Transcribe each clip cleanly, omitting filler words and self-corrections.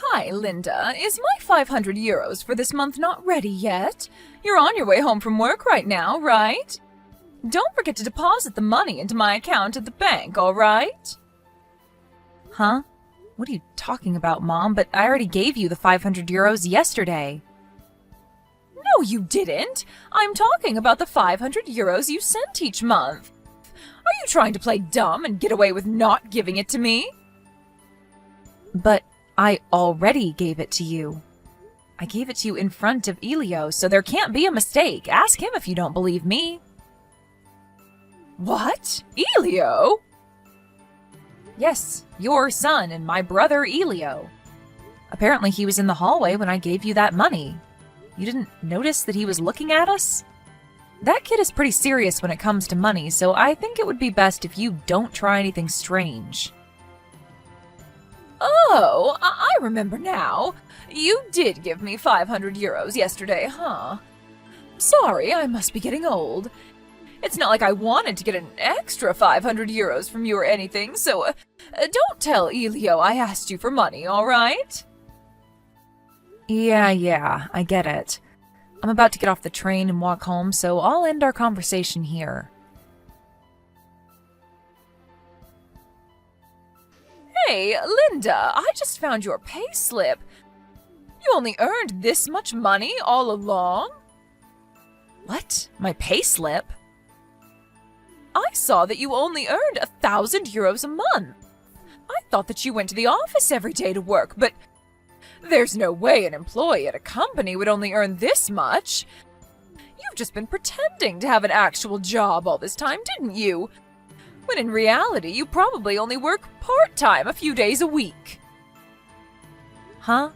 Hi, Linda. Is my 500 euros for this month not ready yet? You're on your way home from work right now, right? Don't forget to deposit the money into my account at the bank, all right? Huh? What are you talking about, Mom? But I already gave you the 500 euros yesterday. No, you didn't. I'm talking about the 500 euros you sent each month. Are you trying to play dumb and get away with not giving it to me? But I already gave it to you. I gave it to you in front of Elio, so there can't be a mistake. Ask him if you don't believe me. What? Elio? Yes, your son and my brother Elio. Apparently he was in the hallway when I gave you that money. You didn't notice that he was looking at us? That kid is pretty serious when it comes to money, so I think it would be best if you don't try anything strange. Oh, I remember now. You did give me 500 euros yesterday, huh? Sorry, I must be getting old. It's not like I wanted to get an extra 500 euros from you or anything, so don't tell Elio I asked you for money, all right? Yeah, I get it. I'm about to get off the train and walk home, so I'll end our conversation here. Hey, Linda, I just found your payslip. You only earned this much money all along? What? My payslip? I saw that you only earned 1,000 euros a month. I thought that you went to the office every day to work, but there's no way an employee at a company would only earn this much. You've just been pretending to have an actual job all this time, didn't you? When in reality, you probably only work part-time a few days a week. Huh?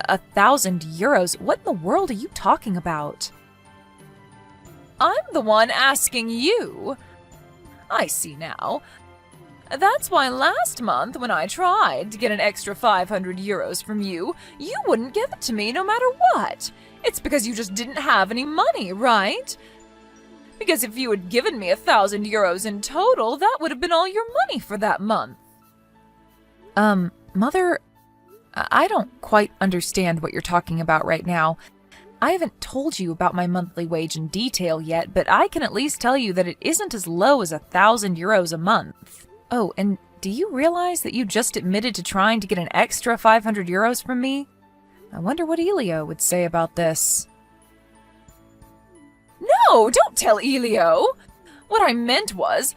1,000 euros? What in the world are you talking about? I'm the one asking you. I see now. That's why last month, when I tried to get an extra 500 euros from you, you wouldn't give it to me no matter what. It's because you just didn't have any money, right? Because if you had given me 1,000 euros in total, that would have been all your money for that month. Mother, I don't quite understand what you're talking about right now. I haven't told you about my monthly wage in detail yet, but I can at least tell you that it isn't as low as 1,000 euros a month. Oh, and do you realize that you just admitted to trying to get an extra 500 euros from me? I wonder what Elio would say about this. No, don't tell Elio! What I meant was,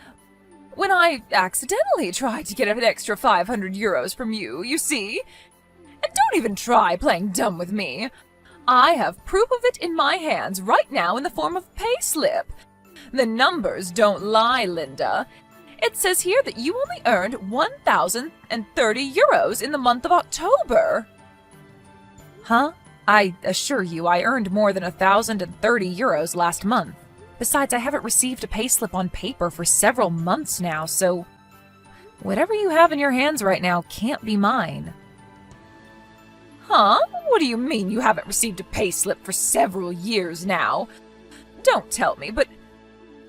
when I accidentally tried to get an extra 500 euros from you, you see? And don't even try playing dumb with me. I have proof of it in my hands right now in the form of payslip. The numbers don't lie, Linda. It says here that you only earned 1,030 euros in the month of October. Huh? I assure you I earned more than 1,030 euros last month. Besides, I haven't received a payslip on paper for several months now, so whatever you have in your hands right now can't be mine. Huh? What do you mean you haven't received a payslip for several years now? Don't tell me, but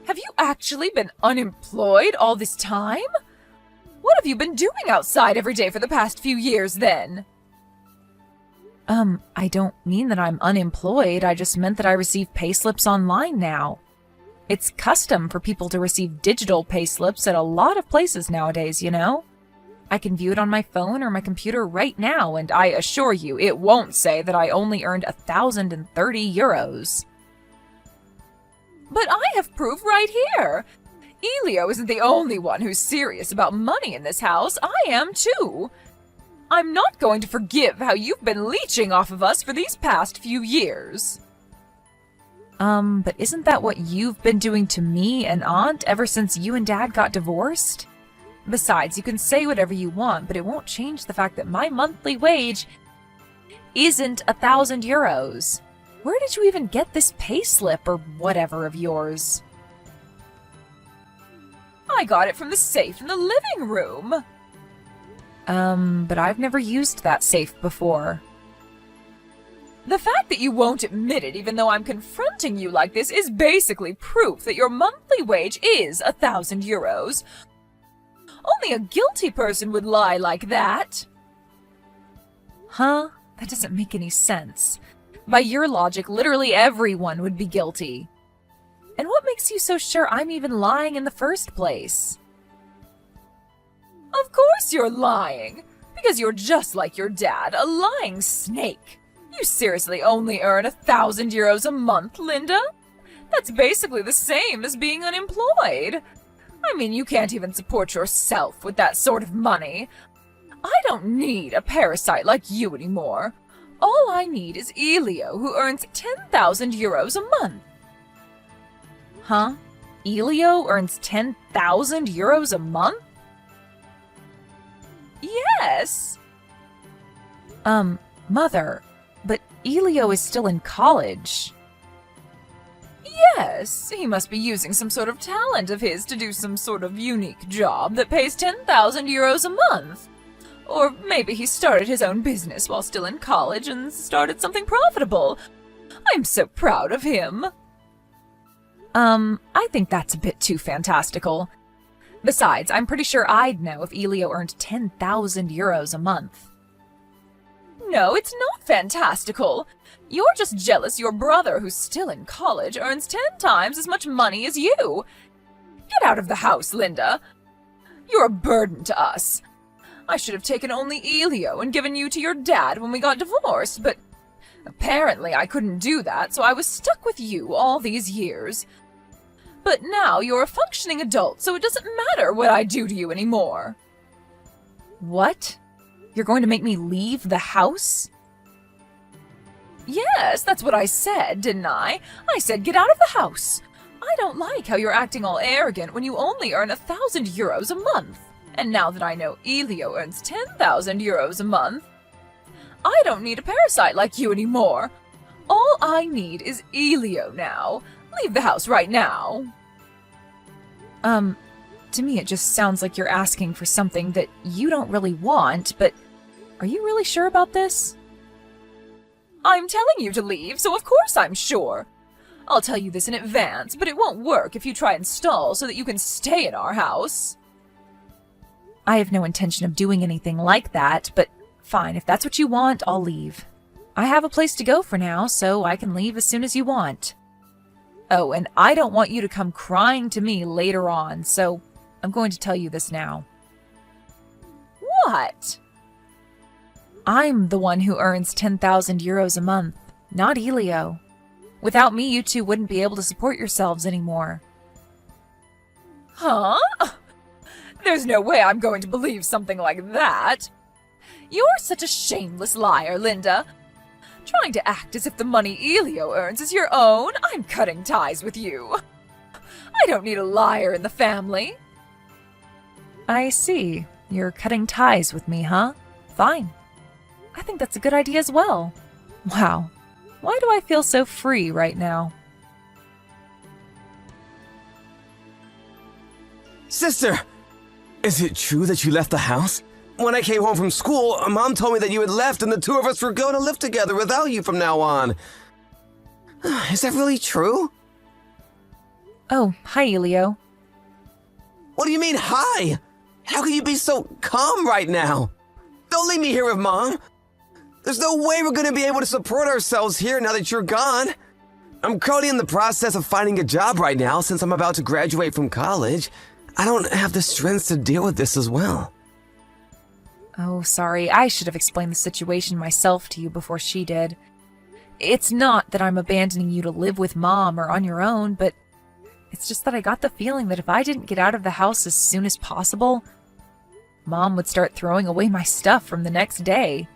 have you actually been unemployed all this time? What have you been doing outside every day for the past few years, then? I don't mean that I'm unemployed. I just meant that I receive payslips online now. It's custom for people to receive digital payslips at a lot of places nowadays, you know? I can view it on my phone or my computer right now, and I assure you it won't say that I only earned 1,030 euros. But I have proof right here. Elio isn't the only one who's serious about money in this house. I am too. I'm not going to forgive how you've been leeching off of us for these past few years. But isn't that what you've been doing to me and Aunt ever since you and Dad got divorced? Besides, you can say whatever you want, but it won't change the fact that my monthly wage isn't 1,000 euros. Where did you even get this payslip or whatever of yours? I got it from the safe in the living room. But I've never used that safe before. The fact that you won't admit it even though I'm confronting you like this is basically proof that your monthly wage is 1,000 euros. Only a guilty person would lie like that. Huh? That doesn't make any sense. By your logic, literally everyone would be guilty. And what makes you so sure I'm even lying in the first place? Of course you're lying! Because you're just like your dad, a lying snake. You seriously only earn 1,000 euros a month, Linda? That's basically the same as being unemployed. I mean, you can't even support yourself with that sort of money. I don't need a parasite like you anymore. All I need is Elio, who earns 10,000 euros a month. Huh? Elio earns 10,000 euros a month? Yes. Mother, but Elio is still in college. Yes, he must be using some sort of talent of his to do some sort of unique job that pays 10,000 euros a month. Or maybe he started his own business while still in college and started something profitable. I'm so proud of him. I think that's a bit too fantastical. Besides, I'm pretty sure I'd know if Elio earned 10,000 euros a month. No, it's not fantastical. You're just jealous your brother, who's still in college, earns 10 times as much money as you. Get out of the house, Linda. You're a burden to us. I should have taken only Elio and given you to your dad when we got divorced, but apparently I couldn't do that, so I was stuck with you all these years. But now you're a functioning adult, so it doesn't matter what I do to you anymore. What? You're going to make me leave the house? Yes, that's what I said, didn't I? I said get out of the house. I don't like how you're acting all arrogant when you only earn 1,000 euros a month. And now that I know Elio earns 10,000 euros a month, I don't need a parasite like you anymore. All I need is Elio now. Leave the house right now. To me it just sounds like you're asking for something that you don't really want, but are you really sure about this? I'm telling you to leave, so of course I'm sure. I'll tell you this in advance, but it won't work if you try and stall so that you can stay in our house. I have no intention of doing anything like that, but fine, if that's what you want, I'll leave. I have a place to go for now, so I can leave as soon as you want. Oh, and I don't want you to come crying to me later on, so I'm going to tell you this now. What? I'm the one who earns 10,000 euros a month, not Elio. Without me, you two wouldn't be able to support yourselves anymore. Huh? There's no way I'm going to believe something like that. You're such a shameless liar, Linda. Trying to act as if the money Elio earns is your own? I'm cutting ties with you. I don't need a liar in the family. I see. You're cutting ties with me, huh? Fine. I think that's a good idea as well. Wow. Why do I feel so free right now? Sister! Is it true that you left the house? When I came home from school, Mom told me that you had left and the two of us were going to live together without you from now on. Is that really true? Oh, hi, Elio. What do you mean, hi? How can you be so calm right now? Don't leave me here with Mom. There's no way we're going to be able to support ourselves here now that you're gone. I'm currently in the process of finding a job right now since I'm about to graduate from college. I don't have the strength to deal with this as well. Oh, sorry. I should have explained the situation myself to you before she did. It's not that I'm abandoning you to live with Mom or on your own, but it's just that I got the feeling that if I didn't get out of the house as soon as possible, Mom would start throwing away my stuff from the next day.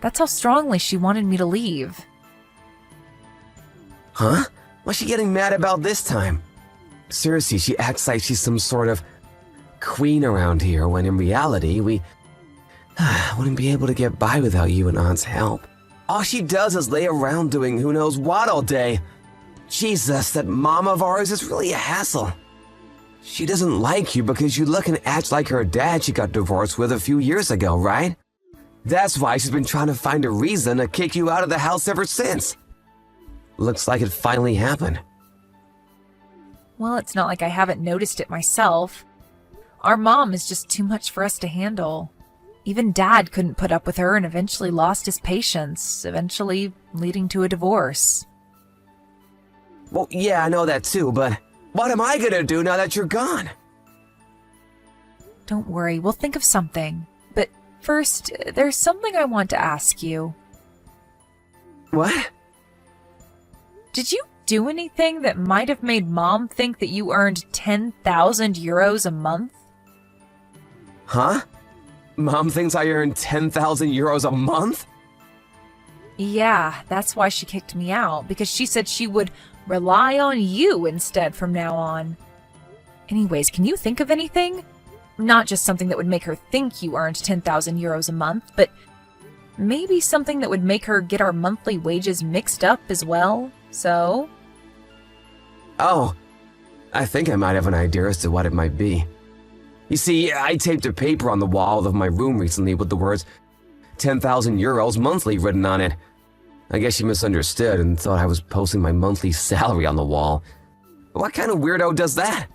That's how strongly she wanted me to leave. Huh? What's she getting mad about this time? Seriously, she acts like she's some sort of queen around here, when in reality, we wouldn't be able to get by without you and Aunt's help. All she does is lay around doing who knows what all day. Jesus, that mom of ours is really a hassle. She doesn't like you because you look and act like her dad she got divorced with a few years ago, right? That's why she's been trying to find a reason to kick you out of the house ever since. Looks like it finally happened. Well, it's not like I haven't noticed it myself. Our mom is just too much for us to handle. Even Dad couldn't put up with her and eventually lost his patience, eventually leading to a divorce. Well, yeah, I know that too, but what am I gonna do now that you're gone? Don't worry, we'll think of something. But first, there's something I want to ask you. What? Did you do anything that might have made Mom think that you earned 10,000 euros a month? Huh? Mom thinks I earn 10,000 euros a month? Yeah, that's why she kicked me out, because she said she would rely on you instead from now on. Anyways, can you think of anything? Not just something that would make her think you earned 10,000 euros a month, but maybe something that would make her get our monthly wages mixed up as well, so? Oh, I think I might have an idea as to what it might be. You see, I taped a paper on the wall of my room recently with the words 10,000 euros monthly written on it. I guess she misunderstood and thought I was posting my monthly salary on the wall. What kind of weirdo does that?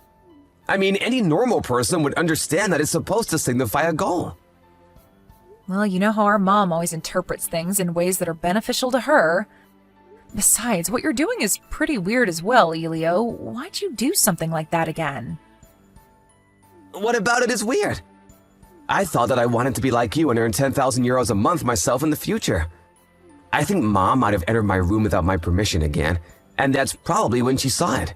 I mean, any normal person would understand that it's supposed to signify a goal. Well, you know how our mom always interprets things in ways that are beneficial to her. Besides, what you're doing is pretty weird as well, Elio. Why'd you do something like that again? What about it is weird? I thought that I wanted to be like you and earn 10,000 euros a month myself in the future. I think Mom might have entered my room without my permission again, and that's probably when she saw it.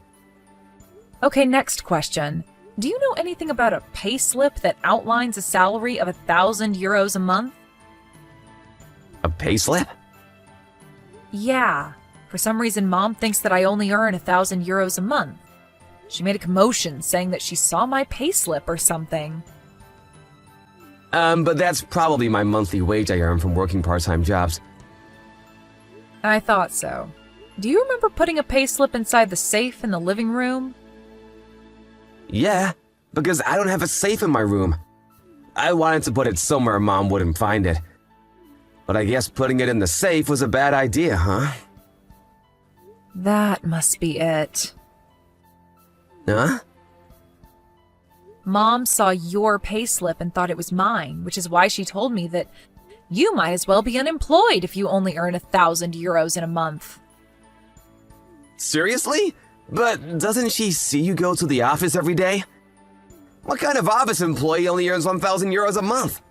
Okay, next question. Do you know anything about a payslip that outlines a salary of 1,000 euros a month? A payslip? Yeah. For some reason, Mom thinks that I only earn 1,000 euros a month. She made a commotion saying that she saw my payslip or something. But that's probably my monthly wage I earn from working part-time jobs. I thought so. Do you remember putting a payslip inside the safe in the living room? Yeah, because I don't have a safe in my room. I wanted to put it somewhere Mom wouldn't find it. But I guess putting it in the safe was a bad idea, huh? That must be it. Huh? Mom saw your payslip and thought it was mine, which is why she told me that you might as well be unemployed if you only earn 1,000 euros in a month. Seriously? But doesn't she see you go to the office every day? What kind of office employee only earns 1,000 euros a month?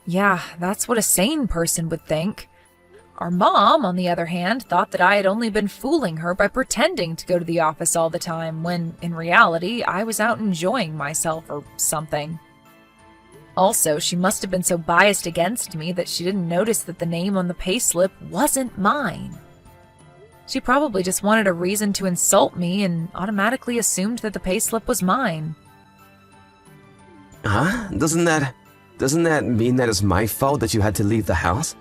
Yeah, that's what a sane person would think. Our mom, on the other hand, thought that I had only been fooling her by pretending to go to the office all the time, when, in reality, I was out enjoying myself or something. Also, she must have been so biased against me that she didn't notice that the name on the payslip wasn't mine. She probably just wanted a reason to insult me and automatically assumed that the payslip was mine. Huh? Doesn't that mean that it's my fault that you had to leave the house?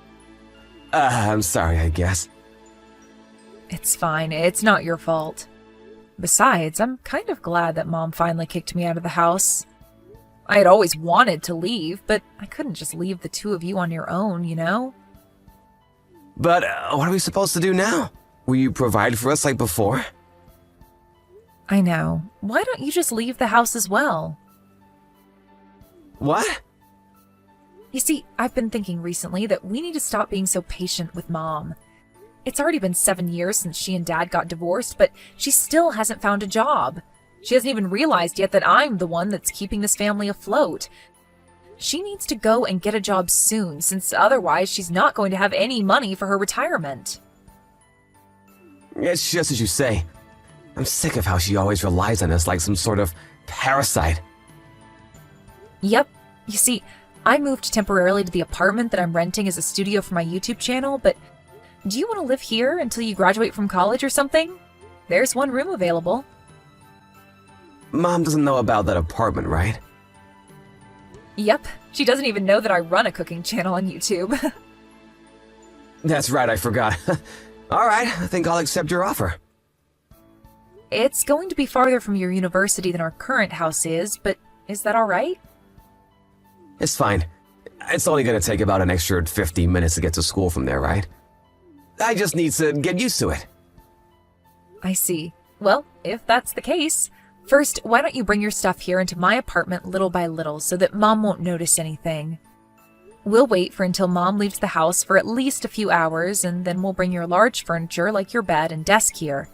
I'm sorry, I guess. It's fine. It's not your fault. Besides, I'm kind of glad that Mom finally kicked me out of the house. I had always wanted to leave, but I couldn't just leave the two of you on your own, you know? But what are we supposed to do now? Will you provide for us like before? I know. Why don't you just leave the house as well? What? You see, I've been thinking recently that we need to stop being so patient with Mom. It's already been 7 years since she and Dad got divorced, but she still hasn't found a job. She hasn't even realized yet that I'm the one that's keeping this family afloat. She needs to go and get a job soon, since otherwise she's not going to have any money for her retirement. It's just as you say. I'm sick of how she always relies on us like some sort of parasite. Yep. You see, I moved temporarily to the apartment that I'm renting as a studio for my YouTube channel, but do you want to live here until you graduate from college or something? There's one room available. Mom doesn't know about that apartment, right? Yep. She doesn't even know that I run a cooking channel on YouTube. That's right, I forgot. Alright, I think I'll accept your offer. It's going to be farther from your university than our current house is, but is that alright? It's fine. It's only gonna take about an extra 15 minutes to get to school from there, right? I just need to get used to it. I see. Well, if that's the case, First, why don't you bring your stuff here into my apartment little by little so that Mom won't notice anything? We'll wait for until Mom leaves the house for at least a few hours, and then we'll bring your large furniture like your bed and desk here.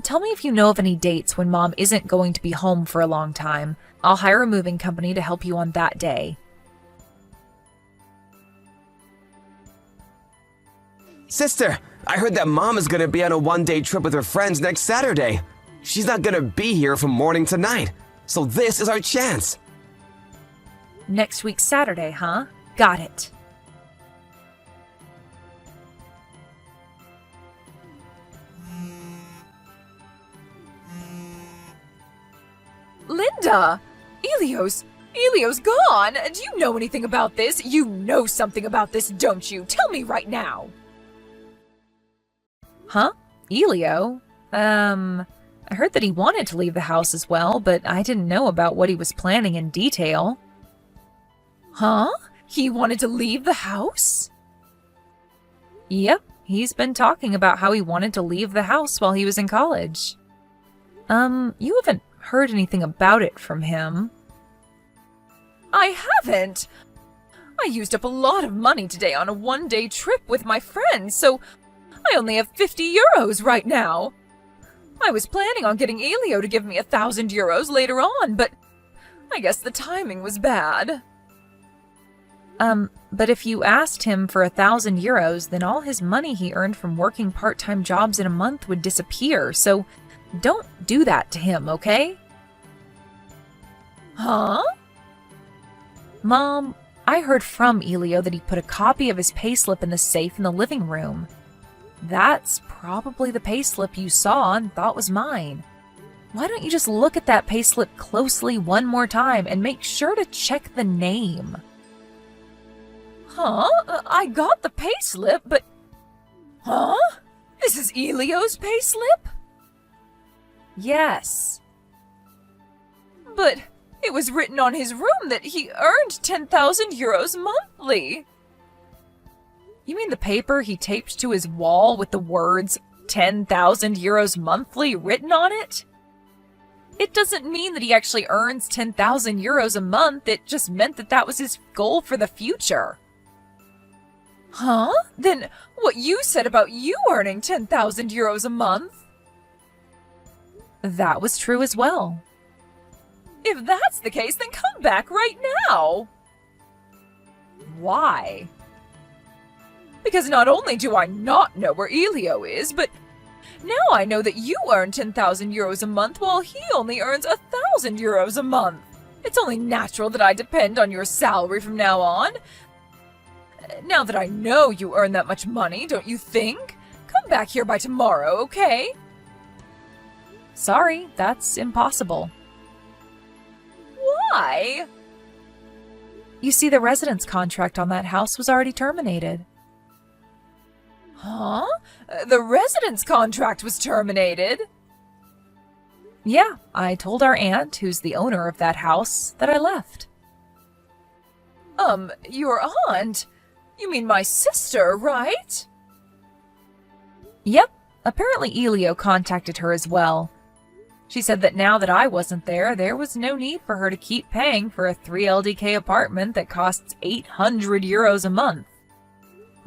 Tell me if you know of any dates when Mom isn't going to be home for a long time. I'll hire a moving company to help you on that day. Sister, I heard that Mom is gonna be on a one-day trip with her friends next Saturday. She's not gonna be here from morning to night, so this is our chance. Next week Saturday, huh? Got it. Linda! Elio's gone! Do you know anything about this? You know something about this, don't you? Tell me right now! Huh? Elio? I heard that he wanted to leave the house as well, but I didn't know about what he was planning in detail. Huh? He wanted to leave the house? Yep, he's been talking about how he wanted to leave the house while he was in college. You haven't heard anything about it from him? I haven't! I used up a lot of money today on a one-day trip with my friends, so I only have 50 euros right now. I was planning on getting Elio to give me 1,000 euros later on, but I guess the timing was bad. But if you asked him for 1,000 euros, then all his money he earned from working part-time jobs in a month would disappear, so don't do that to him, okay? Huh? Mom, I heard from Elio that he put a copy of his payslip in the safe in the living room. That's probably the payslip you saw and thought was mine. Why don't you just look at that payslip closely one more time and make sure to check the name? Huh? I got the payslip, but... Huh? This is Elio's payslip? Yes. But it was written on his room that he earned 10,000 euros monthly. You mean the paper he taped to his wall with the words 10,000 euros monthly written on it? It doesn't mean that he actually earns 10,000 euros a month, it just meant that that was his goal for the future. Huh? Then what you said about you earning 10,000 euros a month? That was true as well. If that's the case, then come back right now. Why? Because not only do I not know where Elio is, but now I know that you earn 10,000 euros a month while he only earns 1,000 euros a month. It's only natural that I depend on your salary from now on. Now that I know you earn that much money, don't you think? Come back here by tomorrow, okay? Sorry, that's impossible. Why? You see, the residence contract on that house was already terminated. Huh? The residence contract was terminated? Yeah, I told our aunt, who's the owner of that house, that I left. Your aunt? You mean my sister, right? Yep, apparently Elio contacted her as well. She said that now that I wasn't there, there was no need for her to keep paying for a 3 LDK apartment that costs 800 euros a month.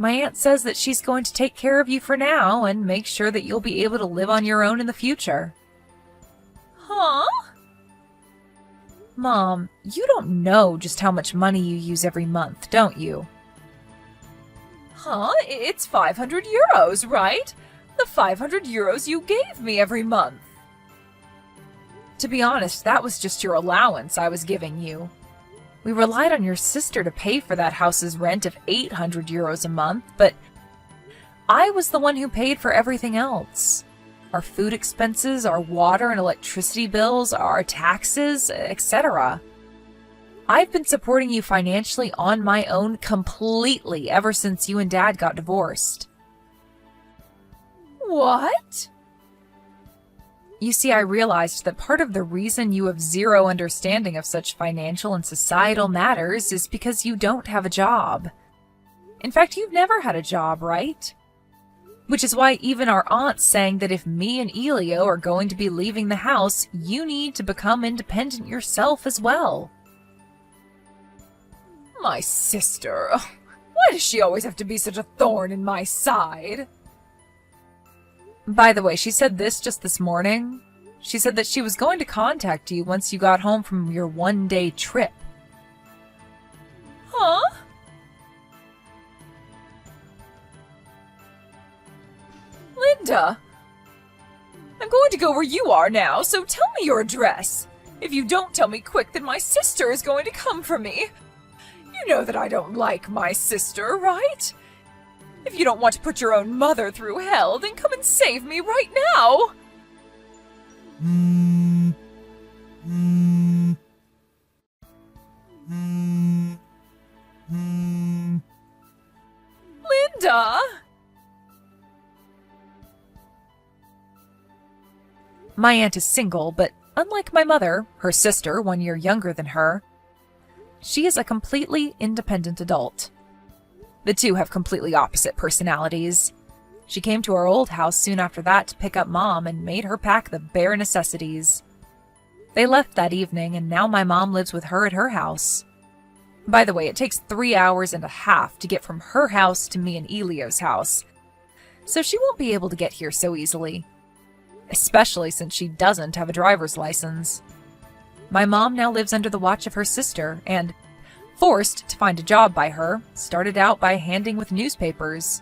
My aunt says that she's going to take care of you for now and make sure that you'll be able to live on your own in the future. Huh? Mom, you don't know just how much money you use every month, don't you? Huh? It's 500 euros, right? The 500 euros you gave me every month. To be honest, that was just your allowance I was giving you. We relied on your sister to pay for that house's rent of 800 euros a month, but I was the one who paid for everything else. Our food expenses, our water and electricity bills, our taxes, etc. I've been supporting you financially on my own completely ever since you and Dad got divorced. What? You see, I realized that part of the reason you have zero understanding of such financial and societal matters is because you don't have a job. In fact, you've never had a job, right? Which is why even our aunt's saying that if me and Elio are going to be leaving the house, you need to become independent yourself as well. My sister. Why does she always have to be such a thorn in my side? By the way, she said this just this morning. She said that she was going to contact you once you got home from your one-day trip. Huh? Linda! I'm going to go where you are now, so tell me your address. If you don't tell me quick, then my sister is going to come for me. You know that I don't like my sister, right? If you don't want to put your own mother through hell, then come and save me right now! Linda! My aunt is single, but unlike my mother, her sister, 1 year younger than her, she is a completely independent adult. The two have completely opposite personalities. She came to our old house soon after that to pick up Mom and made her pack the bare necessities. They left that evening, and now my mom lives with her at her house. By the way, it takes 3 hours and a half to get from her house to me and Elio's house, so she won't be able to get here so easily, especially since she doesn't have a driver's license. My mom now lives under the watch of her sister, and, forced to find a job by her, started out by handing with newspapers.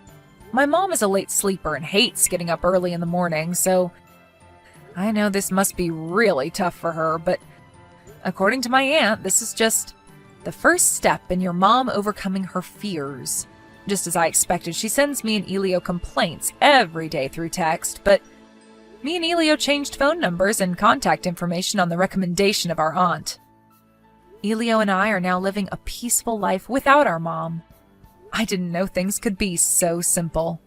My mom is a late sleeper and hates getting up early in the morning, so I know this must be really tough for her, but according to my aunt, this is just the first step in your mom overcoming her fears. Just as I expected, she sends me and Elio complaints every day through text, but me and Elio changed phone numbers and contact information on the recommendation of our aunt. Elio and I are now living a peaceful life without our mom. I didn't know things could be so simple.